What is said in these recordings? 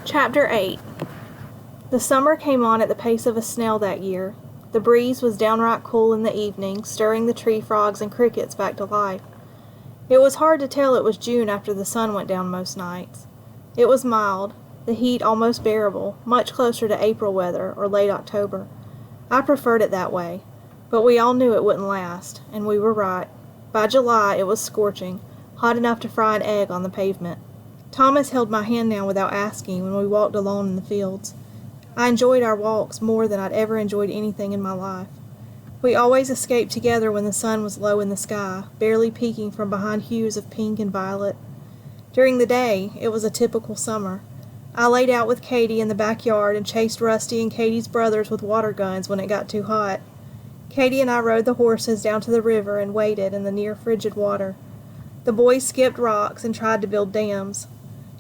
Chapter 8. The summer came on at the pace of a snail that year. The breeze was downright cool in the evening, stirring the tree frogs and crickets back to life. It was hard to tell it was June after the sun went down most nights. It was mild, the heat almost bearable, much closer to April weather or late October. I preferred it that way, but we all knew it wouldn't last, and we were right. By July it was scorching, hot enough to fry an egg on the pavement. Thomas held my hand now without asking when we walked alone in the fields. I enjoyed our walks more than I'd ever enjoyed anything in my life. We always escaped together when the sun was low in the sky, barely peeking from behind hues of pink and violet. During the day, it was a typical summer. I laid out with Katie in the backyard and chased Rusty and Katie's brothers with water guns when it got too hot. Katie and I rode the horses down to the river and waded in the near frigid water. The boys skipped rocks and tried to build dams.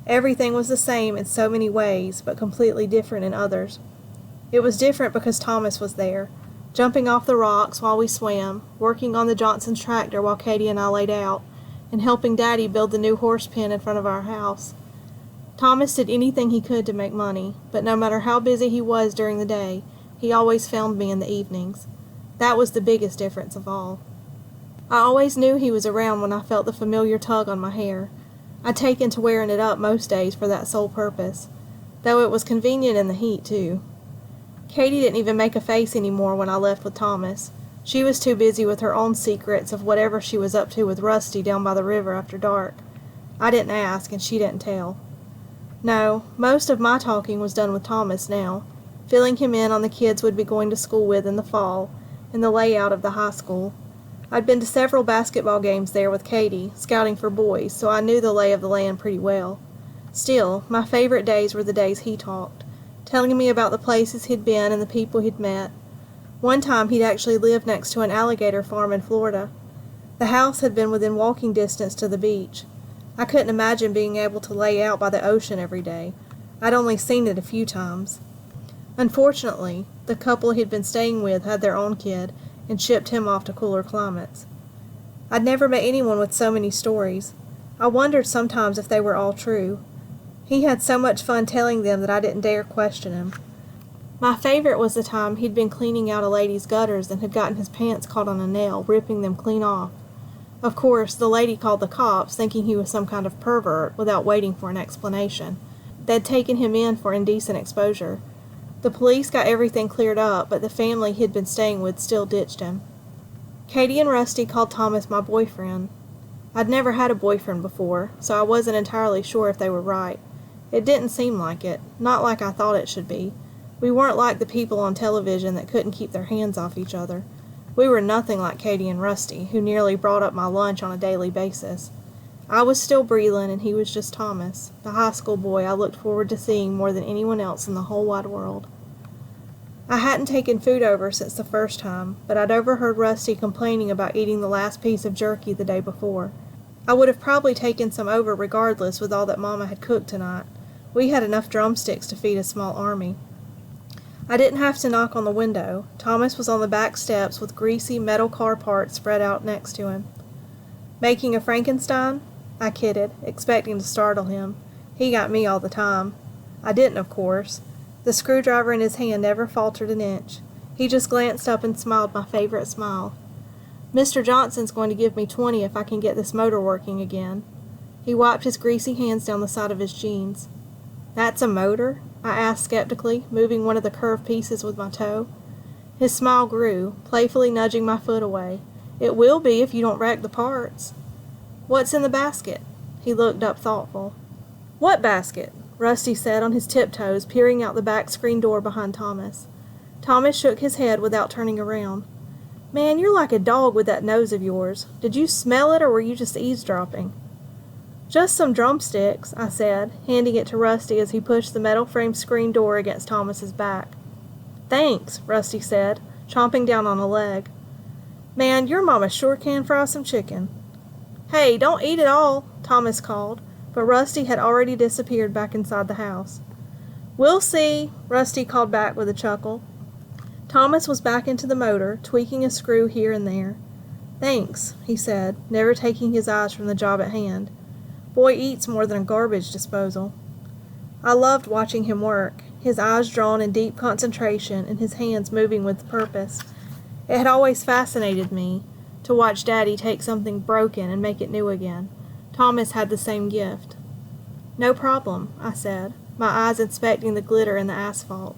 Everything was the same in so many ways, but completely different in others. It was different because Thomas was there, jumping off the rocks while we swam, working on the Johnson's tractor while Katie and I laid out, and helping Daddy build the new horse pen in front of our house. Thomas did anything he could to make money, but no matter how busy he was during the day, he always found me in the evenings. That was the biggest difference of all. I always knew he was around when I felt the familiar tug on my hair. I'd taken to wearing it up most days for that sole purpose, though it was convenient in the heat, too. Katie didn't even make a face anymore when I left with Thomas. She was too busy with her own secrets of whatever she was up to with Rusty down by the river after dark. I didn't ask, and she didn't tell. No, most of my talking was done with Thomas now, filling him in on the kids we'd be going to school with in the fall, and the layout of the high school. I'd been to several basketball games there with Katie, scouting for boys, so I knew the lay of the land pretty well. Still, my favorite days were the days he talked, telling me about the places he'd been and the people he'd met. One time he'd actually lived next to an alligator farm in Florida. The house had been within walking distance to the beach. I couldn't imagine being able to lay out by the ocean every day. I'd only seen it a few times. Unfortunately, the couple he'd been staying with had their own kid, and shipped him off to cooler climates. I'd never met anyone with so many stories. I wondered sometimes if they were all true. He had so much fun telling them that I didn't dare question him. My favorite was the time he'd been cleaning out a lady's gutters and had gotten his pants caught on a nail, ripping them clean off. Of course, the lady called the cops, thinking he was some kind of pervert, without waiting for an explanation. They'd taken him in for indecent exposure. The police got everything cleared up, but the family he'd been staying with still ditched him. Katie and Rusty called Thomas my boyfriend. I'd never had a boyfriend before, so I wasn't entirely sure if they were right. It didn't seem like it, not like I thought it should be. We weren't like the people on television that couldn't keep their hands off each other. We were nothing like Katie and Rusty, who nearly brought up my lunch on a daily basis. I was still Breland, and he was just Thomas, the high school boy I looked forward to seeing more than anyone else in the whole wide world. I hadn't taken food over since the first time, but I'd overheard Rusty complaining about eating the last piece of jerky the day before. I would have probably taken some over regardless with all that Mama had cooked tonight. We had enough drumsticks to feed a small army. I didn't have to knock on the window. Thomas was on the back steps with greasy metal car parts spread out next to him. "Making a Frankenstein?" I kidded, expecting to startle him. He got me all the time. I didn't, of course. The screwdriver in his hand never faltered an inch. He just glanced up and smiled my favorite smile. "Mr. Johnson's going to give me 20 if I can get this motor working again." He wiped his greasy hands down the side of his jeans. "That's a motor?" I asked skeptically, moving one of the curved pieces with my toe. His smile grew, playfully nudging my foot away. "It will be if you don't wreck the parts." "What's in the basket?" He looked up thoughtful. "What basket?" Rusty said on his tiptoes, peering out the back screen door behind Thomas. Thomas shook his head without turning around. "Man, you're like a dog with that nose of yours. Did you smell it, or were you just eavesdropping?" "Just some drumsticks," I said, handing it to Rusty as he pushed the metal frame screen door against Thomas's back. "Thanks," Rusty said, chomping down on a leg. "Man, your mama sure can fry some chicken." "Hey, don't eat it all," Thomas called, but Rusty had already disappeared back inside the house. "We'll see," Rusty called back with a chuckle. Thomas was back into the motor, tweaking a screw here and there. "Thanks," he said, never taking his eyes from the job at hand. "Boy eats more than a garbage disposal." I loved watching him work, his eyes drawn in deep concentration and his hands moving with purpose. It had always fascinated me to watch Daddy take something broken and make it new again. Thomas had the same gift. "No problem," I said, my eyes inspecting the glitter in the asphalt.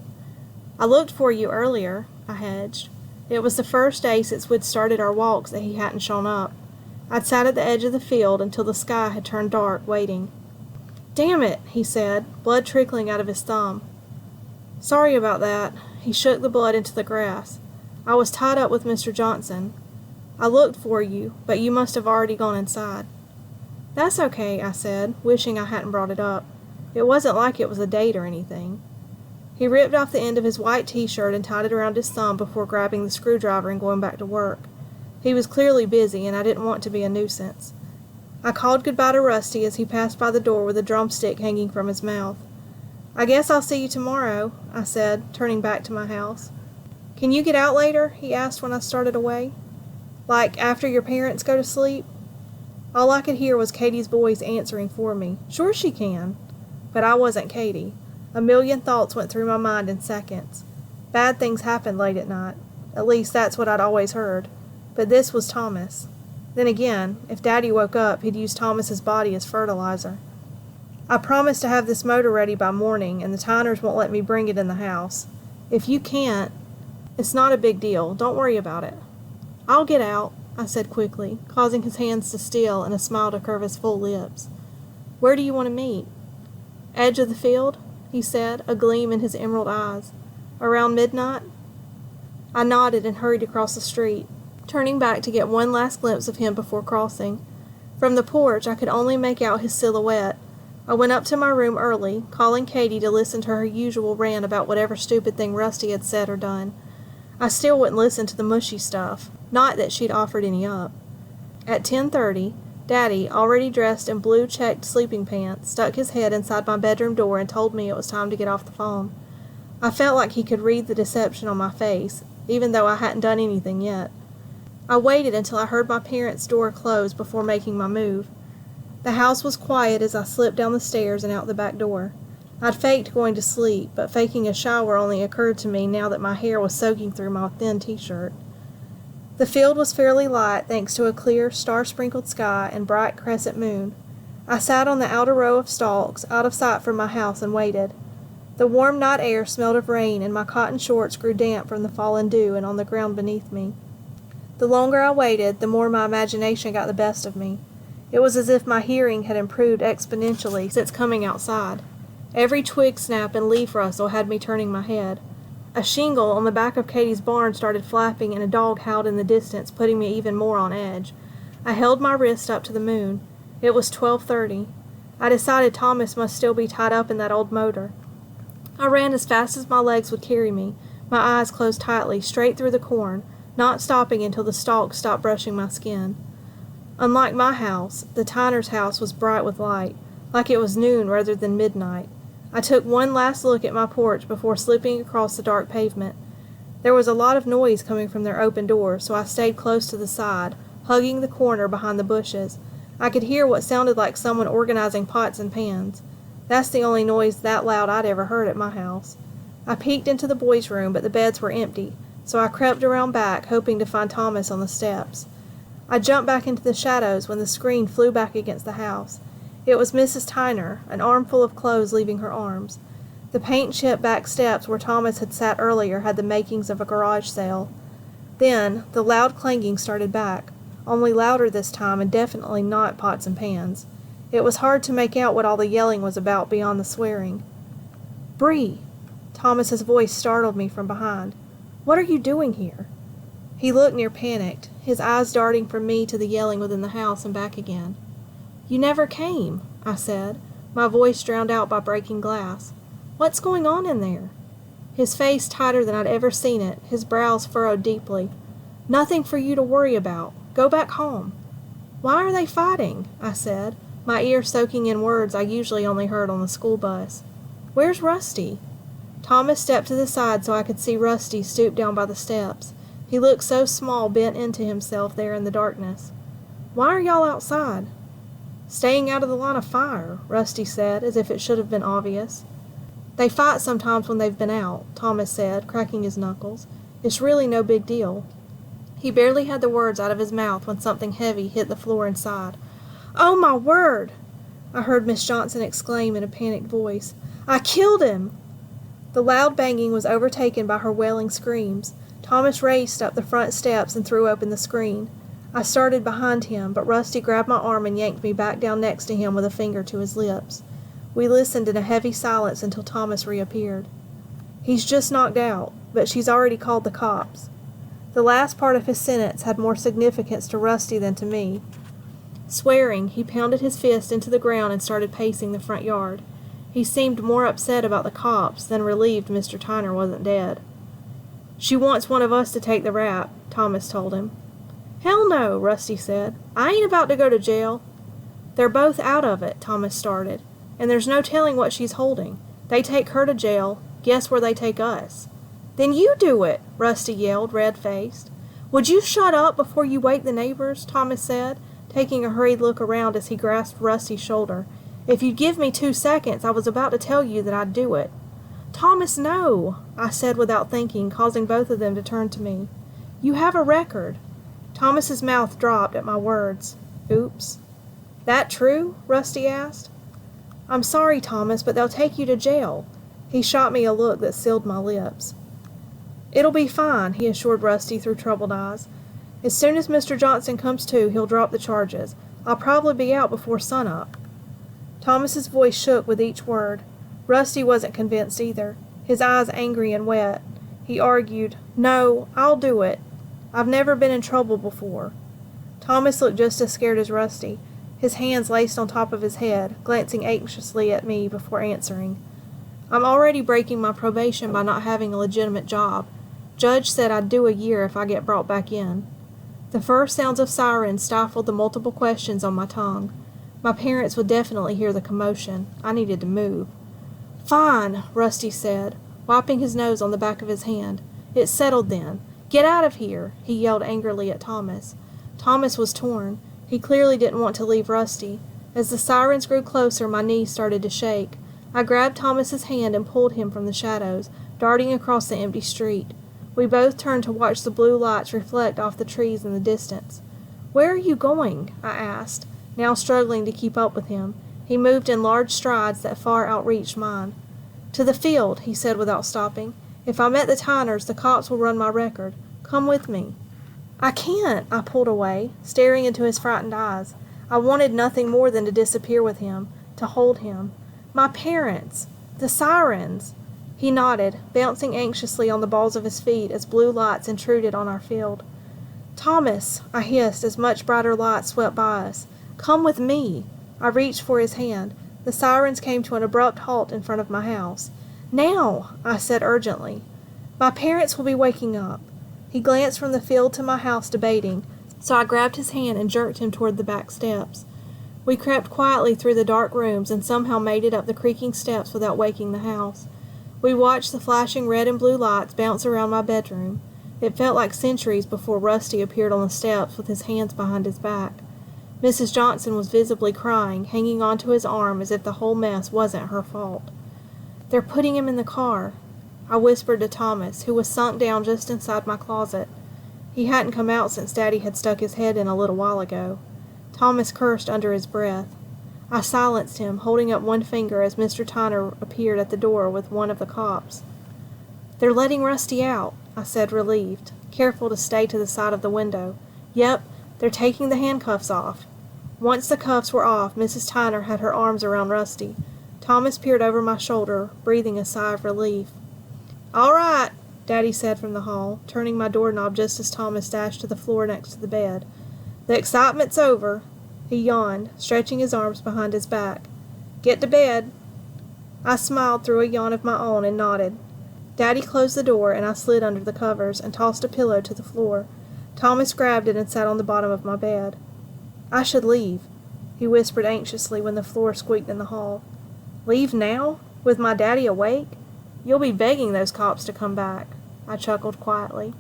"I looked for you earlier," I hedged. It was the first day since we'd started our walks that he hadn't shown up. I'd sat at the edge of the field until the sky had turned dark, waiting. "Damn it," he said, blood trickling out of his thumb. "Sorry about that." He shook the blood into the grass. "I was tied up with Mr. Johnson. I looked for you, but you must have already gone inside." "That's okay," I said, wishing I hadn't brought it up. It wasn't like it was a date or anything. He ripped off the end of his white t-shirt and tied it around his thumb before grabbing the screwdriver and going back to work. He was clearly busy, and I didn't want to be a nuisance. I called goodbye to Rusty as he passed by the door with a drumstick hanging from his mouth. "I guess I'll see you tomorrow," I said, turning back to my house. "Can you get out later?" he asked when I started away. "Like after your parents go to sleep?" All I could hear was Katie's voice answering for me. "Sure she can." But I wasn't Katie. A million thoughts went through my mind in seconds. Bad things happened late at night. At least that's what I'd always heard. But this was Thomas. Then again, if Daddy woke up, he'd use Thomas's body as fertilizer. "I promised to have this motor ready by morning, and the Tyners won't let me bring it in the house. If you can't, it's not a big deal. Don't worry about it." "I'll get out," I said quickly, causing his hands to still and a smile to curve his full lips. "Where do you want to meet?" "Edge of the field," he said, a gleam in his emerald eyes. "Around midnight?" I nodded and hurried across the street, turning back to get one last glimpse of him before crossing. From the porch, I could only make out his silhouette. I went up to my room early, calling Katie to listen to her usual rant about whatever stupid thing Rusty had said or done. I still wouldn't listen to the mushy stuff, not that she'd offered any up. At 10:30, Daddy, already dressed in blue checked sleeping pants, stuck his head inside my bedroom door and told me it was time to get off the phone. I felt like he could read the deception on my face, even though I hadn't done anything yet. I waited until I heard my parents' door close before making my move. The house was quiet as I slipped down the stairs and out the back door. I'd faked going to sleep, but faking a shower only occurred to me now that my hair was soaking through my thin t-shirt. The field was fairly light thanks to a clear, star-sprinkled sky and bright crescent moon. I sat on the outer row of stalks, out of sight from my house, and waited. The warm night air smelled of rain, and my cotton shorts grew damp from the fallen dew and on the ground beneath me. The longer I waited, the more my imagination got the best of me. It was as if my hearing had improved exponentially since coming outside. Every twig snap and leaf rustle had me turning my head. A shingle on the back of Katie's barn started flapping, and a dog howled in the distance, putting me even more on edge. I held my wrist up to the moon. It was 12:30. I decided Thomas must still be tied up in that old motor. I ran as fast as my legs would carry me, my eyes closed tightly, straight through the corn, not stopping until the stalks stopped brushing my skin. Unlike my house, the Tyner's house was bright with light, like it was noon rather than midnight. I took one last look at my porch before slipping across the dark pavement. There was a lot of noise coming from their open door, so I stayed close to the side, hugging the corner behind the bushes. I could hear what sounded like someone organizing pots and pans. That's the only noise that loud I'd ever heard at my house. I peeked into the boys' room, but the beds were empty, so I crept around back, hoping to find Thomas on the steps. I jumped back into the shadows when the screen flew back against the house. It was Mrs. Tyner, an armful of clothes leaving her arms. The paint-chipped back steps where Thomas had sat earlier had the makings of a garage sale. Then, the loud clanging started back, only louder this time and definitely not pots and pans. It was hard to make out what all the yelling was about beyond the swearing. "Bree!" Thomas's voice startled me from behind. "What are you doing here?" He looked near panicked, his eyes darting from me to the yelling within the house and back again. "You never came," I said, my voice drowned out by breaking glass. "What's going on in there?" His face tighter than I'd ever seen it, his brows furrowed deeply. "Nothing for you to worry about. Go back home." "Why are they fighting?" I said, my ear soaking in words I usually only heard on the school bus. "Where's Rusty?" Thomas stepped to the side so I could see Rusty stooped down by the steps. He looked so small, bent into himself there in the darkness. "Why are y'all outside?" "Staying out of the line of fire," Rusty said, as if it should have been obvious. They fight sometimes when they've been out, Thomas said, cracking his knuckles. It's really no big deal. He barely had the words out of his mouth when something heavy hit the floor inside. "Oh, my word!" I heard Miss Johnson exclaim in a panicked voice. "I killed him!" The loud banging was overtaken by her wailing screams. Thomas raced up the front steps and threw open the screen. I started behind him, but Rusty grabbed my arm and yanked me back down next to him with a finger to his lips. We listened in a heavy silence until Thomas reappeared. "He's just knocked out, but she's already called the cops." The last part of his sentence had more significance to Rusty than to me. Swearing, he pounded his fist into the ground and started pacing the front yard. He seemed more upset about the cops than relieved Mr. Tyner wasn't dead. "She wants one of us to take the rap," Thomas told him. "Hell no," Rusty said. "I ain't about to go to jail." "They're both out of it," Thomas started, "and there's no telling what she's holding. They take her to jail. Guess where they take us?" "Then you do it," Rusty yelled, red-faced. "Would you shut up before you wake the neighbors?" Thomas said, taking a hurried look around as he grasped Rusty's shoulder. "If you'd give me 2 seconds, I was about to tell you that I'd do it." "Thomas, no," I said without thinking, causing both of them to turn to me. "You have a record." Thomas's mouth dropped at my words. "Oops." "That true?" Rusty asked. "I'm sorry, Thomas, but they'll take you to jail." He shot me a look that sealed my lips. "It'll be fine," he assured Rusty through troubled eyes. "As soon as Mr. Johnson comes to, he'll drop the charges. I'll probably be out before sunup." Thomas's voice shook with each word. Rusty wasn't convinced either, his eyes angry and wet. He argued, "No, I'll do it. I've never been in trouble before." Thomas looked just as scared as Rusty, his hands laced on top of his head, glancing anxiously at me before answering. "I'm already breaking my probation by not having a legitimate job. Judge said I'd do a year if I get brought back in." The first sounds of sirens stifled the multiple questions on my tongue. My parents would definitely hear the commotion. I needed to move. "Fine," Rusty said, wiping his nose on the back of his hand. "It's settled then. Get out of here," he yelled angrily at Thomas. Thomas was torn. He clearly didn't want to leave Rusty. As the sirens grew closer, my knees started to shake. I grabbed Thomas's hand and pulled him from the shadows, darting across the empty street. We both turned to watch the blue lights reflect off the trees in the distance. "Where are you going?" I asked, now struggling to keep up with him. He moved in large strides that far outreached mine. "To the field," he said without stopping. "If I met the Tyners, the cops will run my record. Come with me." "I can't," I pulled away, staring into his frightened eyes. I wanted nothing more than to disappear with him, to hold him. "My parents! The sirens!" He nodded, bouncing anxiously on the balls of his feet as blue lights intruded on our field. "Thomas," I hissed as much brighter light swept by us. "Come with me." I reached for his hand. The sirens came to an abrupt halt in front of my house. "Now," I said urgently. "My parents will be waking up." He glanced from the field to my house, debating, so I grabbed his hand and jerked him toward the back steps. We crept quietly through the dark rooms and somehow made it up the creaking steps without waking the house. We watched the flashing red and blue lights bounce around my bedroom. It felt like centuries before Rusty appeared on the steps with his hands behind his back. Mrs. Johnson was visibly crying, hanging onto his arm as if the whole mess wasn't her fault. "They're putting him in the car," I whispered to Thomas, who was sunk down just inside my closet. He hadn't come out since Daddy had stuck his head in a little while ago. Thomas cursed under his breath. I silenced him, holding up one finger as Mr. Tyner appeared at the door with one of the cops. "They're letting Rusty out," I said, relieved, careful to stay to the side of the window. "Yep, they're taking the handcuffs off." Once the cuffs were off, Mrs. Tyner had her arms around Rusty. Thomas peered over my shoulder, breathing a sigh of relief. "All right," Daddy said from the hall, turning my doorknob just as Thomas dashed to the floor next to the bed. "The excitement's over." He yawned, stretching his arms behind his back. "Get to bed." I smiled through a yawn of my own and nodded. Daddy closed the door and I slid under the covers and tossed a pillow to the floor. Thomas grabbed it and sat on the bottom of my bed. "I should leave," he whispered anxiously when the floor squeaked in the hall. "Leave now? With my daddy awake? You'll be begging those cops to come back," I chuckled quietly.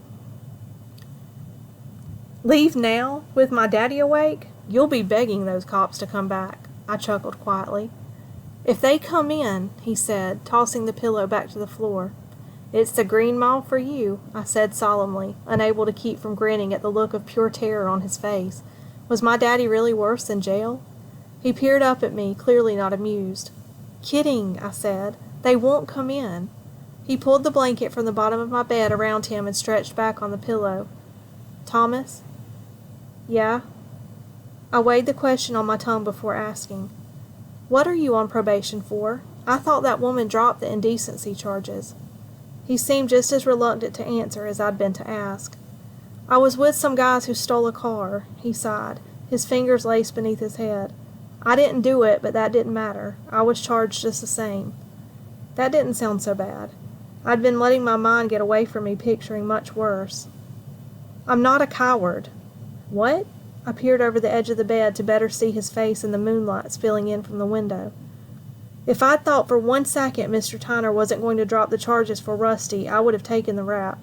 "Leave now? With my daddy awake? You'll be begging those cops to come back," I chuckled quietly. "If they come in," he said, tossing the pillow back to the floor. "It's the Green Mile for you," I said solemnly, unable to keep from grinning at the look of pure terror on his face. Was my daddy really worse than jail? He peered up at me, clearly not amused. "Kidding," I said. "They won't come in." He pulled the blanket from the bottom of my bed around him and stretched back on the pillow. "Thomas?" "Yeah?" I weighed the question on my tongue before asking. "What are you on probation for? I thought that woman dropped the indecency charges." He seemed just as reluctant to answer as I'd been to ask. "I was with some guys who stole a car," he sighed, his fingers laced beneath his head. "I didn't do it, but that didn't matter. I was charged just the same." That didn't sound so bad. I'd been letting my mind get away from me picturing much worse. "I'm not a coward." "What?" I peered over the edge of the bed to better see his face in the moonlight spilling in from the window. If I'd thought for 1 second Mr. Tyner wasn't going to drop the charges for Rusty, I would have taken the rap.